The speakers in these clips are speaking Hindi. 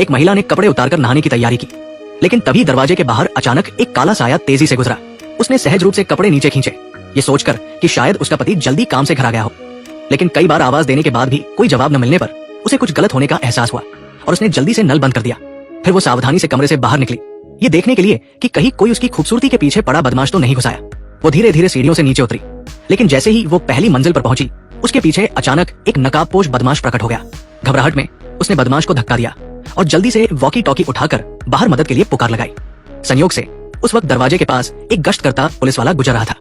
एक महिला ने कपड़े उतारकर नहाने की तैयारी की, लेकिन तभी दरवाजे के बाहर अचानक एक काला साया तेजी से गुजरा। उसने सहज रूप से कपड़े नीचे खींचे, ये सोचकर कि शायद उसका पति जल्दी काम से घर आ गया हो। लेकिन कई बार आवाज देने के बाद भी कोई जवाब न मिलने पर उसे कुछ गलत होने का एहसास हुआ और उसने जल्दी से नल बंद कर दिया। फिर वो सावधानी से कमरे से बाहर निकली, ये देखने के लिए कि कहीं कोई उसकी खूबसूरती के पीछे पड़ा बदमाश तो नहीं घुसाया। वो धीरे धीरे सीढ़ियों से नीचे उतरी, लेकिन जैसे ही वो पहली मंजिल पर पहुंची, उसके पीछे अचानक एक नकाबपोश बदमाश प्रकट हो गया। घबराहट में उसने बदमाश को धक्का दिया और जल्दी से वॉकी टॉकी उठाकर बाहर मदद के लिए पुकार लगाई। संयोग से उस वक्त दरवाजे के पास एक गश्त करता पुलिस वाला गुजर रहा था।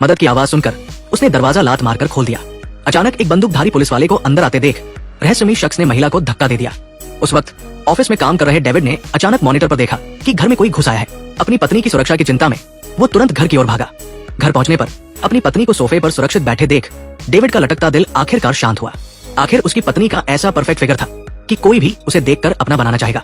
मदद की आवाज सुनकर उसने दरवाजा लात मारकर खोल दिया। अचानक एक बंदूकधारी पुलिस वाले को अंदर आते देख रहस्यमयी शख्स ने महिला को धक्का दे दिया। उस वक्त ऑफिस में काम कर रहे डेविड ने अचानक मॉनिटर पर देखा कि घर में कोई घुस आया है। अपनी पत्नी की सुरक्षा की चिंता में वो तुरंत घर की ओर भागा। घर पहुंचने पर अपनी पत्नी को सोफे पर सुरक्षित बैठे देख डेविड का लटकता दिल आखिरकार शांत हुआ। आखिर उसकी पत्नी का ऐसा परफेक्ट फिगर था कि कोई भी उसे देखकर अपना बनाना चाहेगा।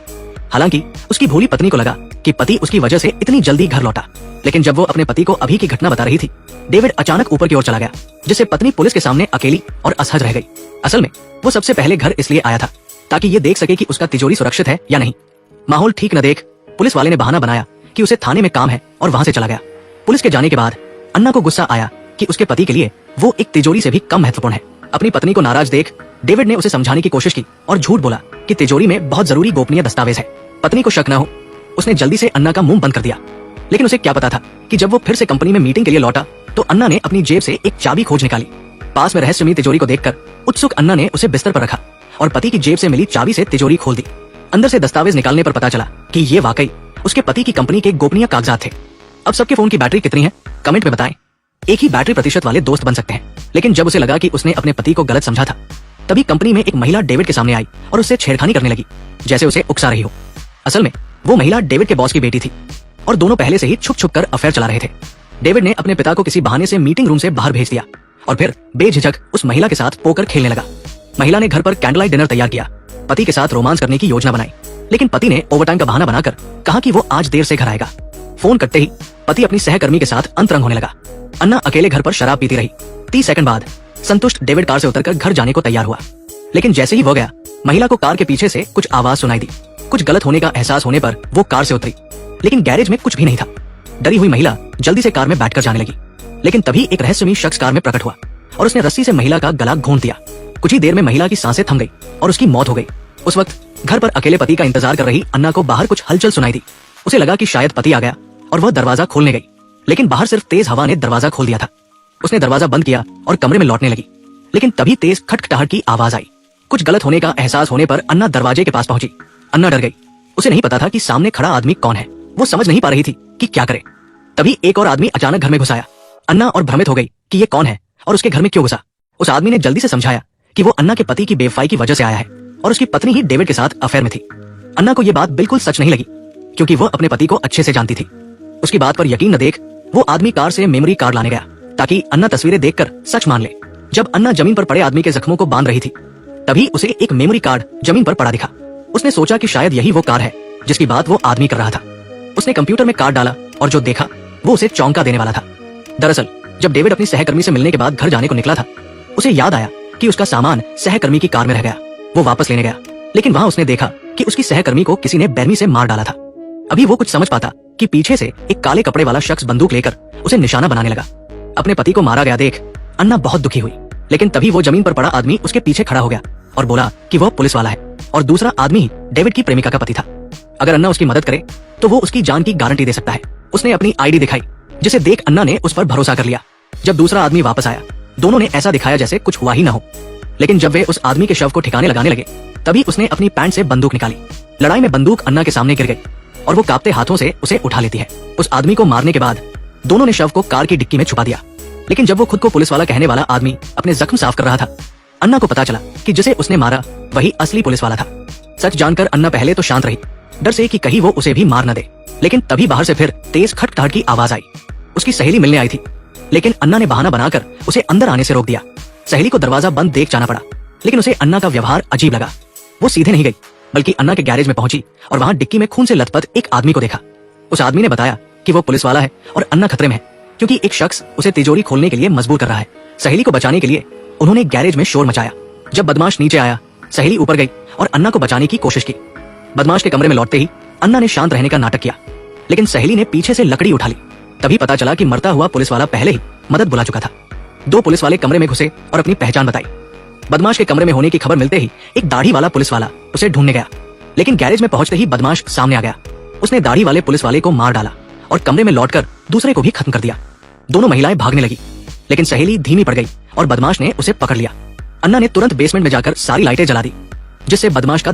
हालांकि उसकी भोली पत्नी को लगा कि पति उसकी वजह से इतनी जल्दी घर लौटा, लेकिन जब वो अपने पति को अभी की घटना बता रही थी, डेविड अचानक ऊपर की ओर चला गया, जिससे पत्नी पुलिस के सामने अकेली और असहज रह गई। असल में वो सबसे पहले घर इसलिए आया था ताकि ये देख सके कि उसका तिजोरी सुरक्षित है या नहीं। माहौल ठीक न देख पुलिस वाले ने बहाना बनाया कि उसे थाने में काम है और वहां से चला गया। पुलिस के जाने के बाद अन्ना को गुस्सा आया कि उसके पति के लिए वो एक तिजोरी से भी कम महत्वपूर्ण है। अपनी पत्नी को नाराज देख डेविड ने उसे समझाने की कोशिश की और झूठ बोला कि तिजोरी में बहुत जरूरी गोपनीय दस्तावेज है। पत्नी को शक न हो, उसने जल्दी से अन्ना का मुंह बंद कर दिया। लेकिन उसे क्या पता था कि जब वो फिर से कंपनी में मीटिंग के लिए लौटा तो अन्ना ने अपनी जेब से एक चाबी खोज निकाली। पास में रहस्यमयी तिजोरी को देखकर उत्सुक अन्ना ने उसे बिस्तर पर रखा और पति की जेब से मिली चाबी से तिजोरी खोल दी। अंदर से दस्तावेज निकालने पर पता चला कि ये वाकई उसके पति की कंपनी के गोपनीय कागजात थे। अब सबके फोन की बैटरी कितनी है कमेंट में बताएं। एक ही बैटरी प्रतिशत वाले दोस्त बन सकते हैं। लेकिन जब उसे लगा कि उसने अपने पति को गलत समझा था, तभी कंपनी में एक महिला डेविड के सामने आई और उससे छेड़खानी करने लगी, जैसे उसे उकसा रही हो। असल में वो महिला डेविड के बॉस की बेटी थी और दोनों पहले से ही छुप छुप कर अफेयर चला रहे थे। डेविड ने अपने पिता को किसी बहाने से मीटिंग रूम से बाहर भेज दिया और फिर बेझिझक उस महिला के साथ पोकर खेलने लगा। महिला ने घर पर कैंडल डिनर तैयार किया, पति के साथ रोमांस करने की योजना बनाई, लेकिन पति ने ओवरटाइम का बहाना बनाकर कहा कि वो आज देर से घर आएगा। फोन कटते ही पति अपनी सहकर्मी के साथ अंतरंग होने लगा। अन्ना अकेले घर पर शराब पीती रही। 30 सेकंड बाद संतुष्ट डेविड कार से उतरकर घर जाने को तैयार हुआ, लेकिन जैसे ही वो गया, महिला को कार के पीछे से कुछ आवाज सुनाई दी। कुछ गलत होने का एहसास होने पर वो कार से उतरी, लेकिन गैरेज में कुछ भी नहीं था। डरी हुई महिला जल्दी से कार में बैठकर जाने लगी, लेकिन तभी एक रहस्यमयी शख्स कार में प्रकट हुआ और उसने रस्सी से महिला का गला घोंट दिया। कुछ ही देर में महिला की सांसें थम गई और उसकी मौत हो गई। उस वक्त घर पर अकेले पति का इंतजार कर रही अन्ना को बाहर कुछ हलचल सुनाई दी। उसे लगा कि शायद पति आ गया और वह दरवाजा खोलने गई, लेकिन बाहर सिर्फ तेज हवा ने दरवाजा खोल दिया था। उसने दरवाजा बंद किया और कमरे में लौटने लगी, लेकिन तभी तेज खटखटाहट की आवाज आई। कुछ गलत होने का एहसास होने पर अन्ना दरवाजे के पास पहुंची। अन्ना डर गई। उसे नहीं पता था कि सामने खड़ा आदमी कौन है। वो समझ नहीं पा रही थी कि क्या करे। तभी एक और आदमी अचानक घर में घुस आया। अन्ना और भ्रमित हो गई कि ये कौन है और उसके घर में क्यों घुसा। उस आदमी ने जल्दी से समझाया कि वो अन्ना के पति की बेवफाई की वजह से आया है और उसकी पत्नी ही डेविड के साथ अफेयर में थी। अन्ना को ये बात बिल्कुल सच नहीं लगी, क्योंकि वो अपने पति को अच्छे से जानती थी। उसकी बात पर यकीन न देख वो आदमी कार से मेमोरी कार्ड लाने गया ताकि अन्ना तस्वीरें देखकर सच मान ले। जब अन्ना जमीन पर पड़े आदमी के जख्मों को बांध रही थी, तभी उसे एक मेमोरी कार्ड जमीन पर पड़ा दिखा। उसने सोचा कि शायद यही वो कार है जिसकी बात वो आदमी कर रहा था। उसने कंप्यूटर में कार्ड डाला और जो देखा वो उसे चौंका देने वाला था। दरअसल जब डेविड अपनी सहकर्मी से मिलने के बाद घर जाने को निकला था, उसे याद आया कि उसका सामान सहकर्मी की कार में रह गया। वो वापस लेने गया, लेकिन वहां उसने देखा कि उसकी सहकर्मी को किसी ने बेरमी से मार डाला था। अभी वो कुछ समझ पाता कि पीछे से एक काले कपड़े वाला शख्स बंदूक लेकर उसे निशाना बनाने लगा। अपने पति को मारा गया देख अन्ना बहुत दुखी हुई, लेकिन तभी वो जमीन पर पड़ा आदमी उसके पीछे खड़ा हो गया और बोला कि वह पुलिस वाला है और दूसरा आदमी डेविड की प्रेमिका का पति था। अगर अन्ना उसकी मदद करे तो वो उसकी जान की गारंटी दे सकता है। उसने अपनी आईडी दिखाई, जिसे देख अन्ना ने उस पर भरोसा कर लिया। जब दूसरा आदमी वापस आया, दोनों ने ऐसा दिखाया जैसे कुछ हुआ ही ना हो, लेकिन जब वे उस आदमी के शव को ठिकाने लगाने लगे, तभी उसने अपनी पैंट से बंदूक निकाली। लड़ाई में बंदूक अन्ना के सामने गिर गई और वो कांपते हाथों से उसे उठा लेती है। उस आदमी को मारने के बाद दोनों ने शव को कार की डिक्की में छुपा दिया, लेकिन जब वो खुद को पुलिस वाला कहने वाला आदमी अपने जख्म साफ कर रहा था, अन्ना को पता चला कि जिसे उसने मारा वही असली पुलिस वाला था। सच जानकर अन्ना पहले तो शांत रही, डर से कि कहीं वो उसे भी मार न दे, लेकिन तभी बाहर से फिर तेज खटखटाहट की आवाज आई। उसकी सहेली मिलने आई थी, लेकिन अन्ना ने बहाना बनाकर उसे अंदर आने से रोक दिया। सहेली को दरवाजा बंद देख जाना पड़ा, लेकिन उसे अन्ना का व्यवहार अजीब लगा। वो सीधे नहीं गई, बल्कि अन्ना के गैरेज में पहुंची और वहां डिक्की में खून से लथपथ एक आदमी को देखा। उस आदमी ने बताया कि वो पुलिस वाला है और अन्ना खतरे में है, क्योंकि एक शख्स उसे तिजोरी खोलने के लिए मजबूर कर रहा है। सहेली को बचाने के लिए उन्होंने गैरेज में शोर मचाया। जब बदमाश नीचे आया, सहेली ऊपर गई और अन्ना को बचाने की कोशिश की, बदमाश के कमरे में लौटते ही अन्ना ने शांत रहने का नाटक किया, लेकिन सहेली ने पीछे से लकड़ी उठा ली। तभी पता चला कि मरता हुआ पुलिस वाला पहले ही मदद बुला चुका था। 2 पुलिस वाले कमरे में घुसे और अपनी पहचान बताई। बदमाश के कमरे में होने की खबर मिलते ही एक दाढ़ी वाला पुलिस वाला उसे ढूंढने गया, लेकिन गैरेज में पहुंचते ही बदमाश सामने आ गया। उसने दाढ़ी वाले पुलिस वाले को मार डाला और कमरे में लौटकर दूसरे को भी खत्म कर दिया। दोनों महिलाएं भागने लगी, लेकिन सहेली धीमी पड़ गई और बदमाश ने उसे पकड़ लिया। अन्ना ने तुरंत बेसमेंट में जाकर सारी लाइटें जला दी, जिससे बदमाश का